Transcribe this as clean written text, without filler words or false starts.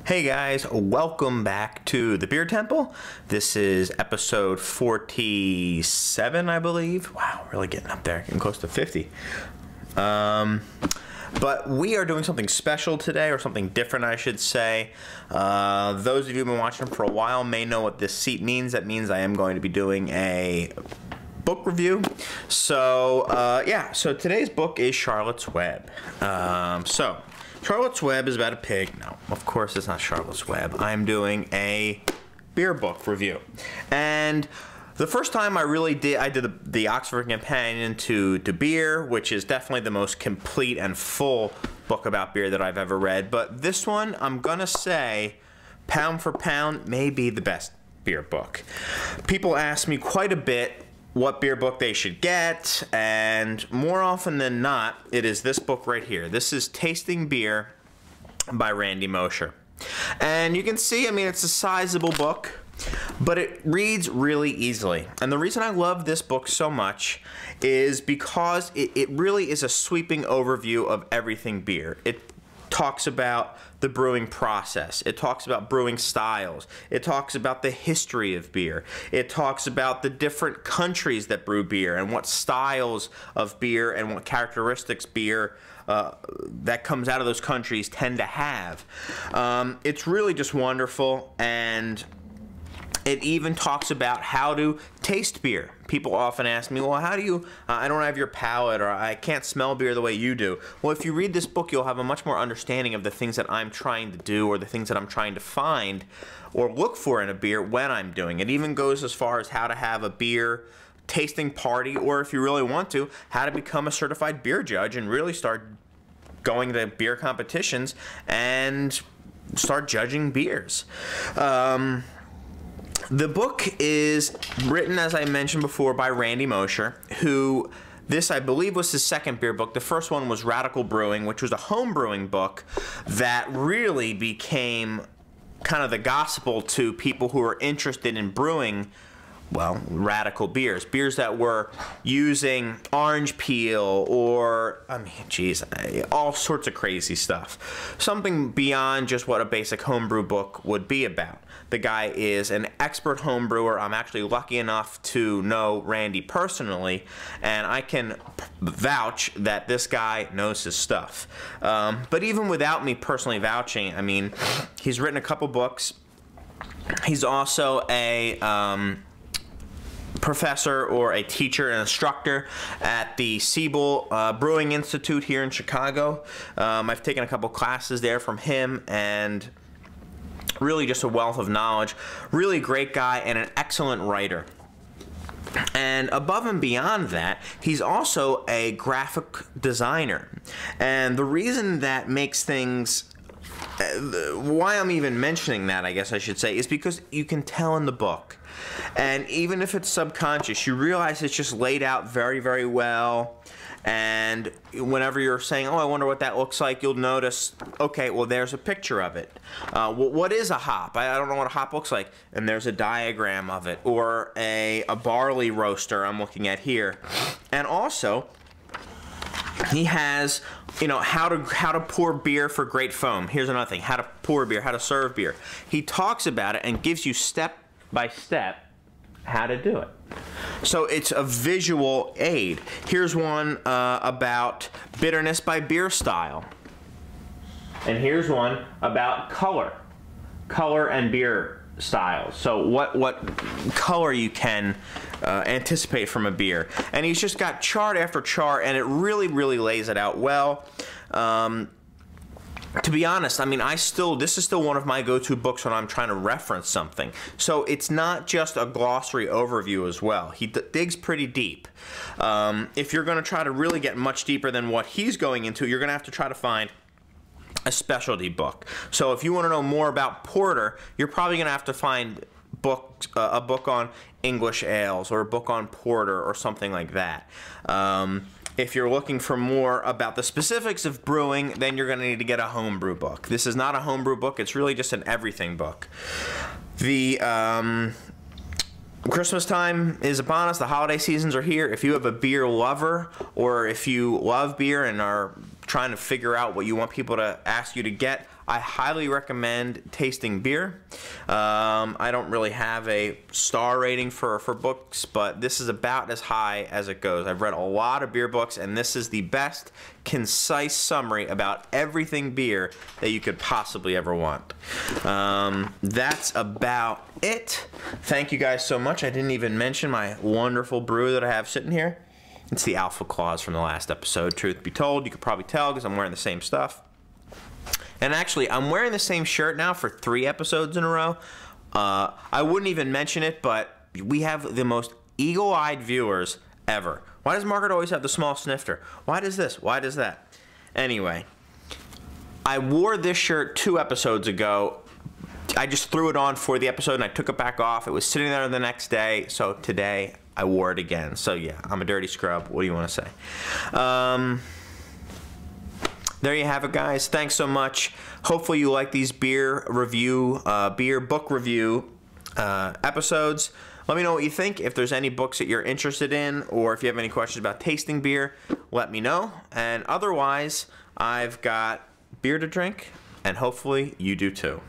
Hey guys, welcome back to the Beer Temple. This is episode 47, I believe. Wow, really getting up there, getting close to 50. But we are doing something special today, or something different, I should say. Those of you who've been watching for a while may know what this seat means. That means I am going to be doing a book review. So today's book is Charlotte's Web. Charlotte's Web is about a pig. No, of course it's not Charlotte's Web. I'm doing a beer book review. And the first time I did the Oxford Companion to beer, which is definitely the most complete and full book about beer that I've ever read. But this one, I'm gonna say, pound for pound, may be the best beer book. People ask me quite a bit what beer book they should get, and more often than not, it is this book right here. This is Tasting Beer by Randy Mosher. And you can see, I mean, it's a sizable book, but it reads really easily. And the reason I love this book so much is because it really is a sweeping overview of everything beer. It talks about the brewing process. It talks about brewing styles. It talks about the history of beer. It talks about the different countries that brew beer and what styles of beer and what characteristics beer that comes out of those countries tend to have. It's really just wonderful, and it even talks about how to taste beer. People often ask me, well, how do you, I don't have your palate, or I can't smell beer the way you do. Well, if you read this book, you'll have a much more understanding of the things that I'm trying to do, or the things that I'm trying to find or look for in a beer when I'm doing it. It even goes as far as how to have a beer tasting party, or if you really want to, how to become a certified beer judge and really start going to beer competitions and start judging beers. The book is written, as I mentioned before, by Randy Mosher, who, this I believe was his second beer book. The first one was Radical Brewing, which was a home brewing book that really became kind of the gospel to people who are interested in brewing, well, radical beers. Beers that were using orange peel or, I mean, geez, all sorts of crazy stuff. Something beyond just what a basic homebrew book would be about. The guy is an expert home brewer. I'm actually lucky enough to know Randy personally, and I can vouch that this guy knows his stuff. But even without me personally vouching, I mean, he's written a couple books. He's also a professor or a teacher and instructor at the Siebel Brewing Institute here in Chicago. I've taken a couple classes there from him, and really just a wealth of knowledge. Really great guy and an excellent writer. And above and beyond that, he's also a graphic designer. And the reason that makes things, why I'm even mentioning that, I guess I should say, is because you can tell in the book. And even if it's subconscious, you realize it's just laid out very, very well. And whenever you're saying, oh, I wonder what that looks like, you'll notice, okay, well, there's a picture of it. What is a hop? I don't know what a hop looks like. And there's a diagram of it. Or a barley roaster I'm looking at here. And also, he has, you know, how to pour beer for great foam. Here's another thing, how to pour beer, how to serve beer. He talks about it and gives you step by step how to do it. So it's a visual aid. Here's one about bitterness by beer style. And here's one about color and beer styles. So what color you can anticipate from a beer. And he's just got chart after chart, and it really, really lays it out well. To be honest, I mean, this is still one of my go-to books when I'm trying to reference something. So it's not just a glossary overview as well. He digs pretty deep. If you're going to try to really get much deeper than what he's going into, you're going to have to try to find a specialty book. So if you want to know more about porter, you're probably going to have to find a book on English ales, or a book on porter, or something like that. If you're looking for more about the specifics of brewing, then you're going to need to get a homebrew book. This is not a homebrew book. It's really just an everything book. The Christmas time is upon us. The holiday seasons are here. If you have a beer lover, or if you love beer and are trying to figure out what you want people to ask you to get, I highly recommend Tasting Beer. I don't really have a star rating for books, but this is about as high as it goes. I've read a lot of beer books, and this is the best concise summary about everything beer that you could possibly ever want. That's about it. Thank you guys so much. I didn't even mention my wonderful brew that I have sitting here. It's the Alpha Claus from the last episode. Truth be told, you could probably tell because I'm wearing the same stuff. And actually, I'm wearing the same shirt now for 3 episodes in a row. I wouldn't even mention it, but we have the most eagle-eyed viewers ever. Why does Margaret always have the small snifter? Why does this? Why does that? Anyway, I wore this shirt 2 episodes ago. I just threw it on for the episode, and I took it back off. It was sitting there the next day, so today I wore it again. So yeah, I'm a dirty scrub. What do you want to say? There you have it, guys. Thanks so much. Hopefully you like these beer book review episodes. Let me know what you think. If there's any books that you're interested in, or if you have any questions about tasting beer, let me know. And otherwise, I've got beer to drink, and hopefully you do too.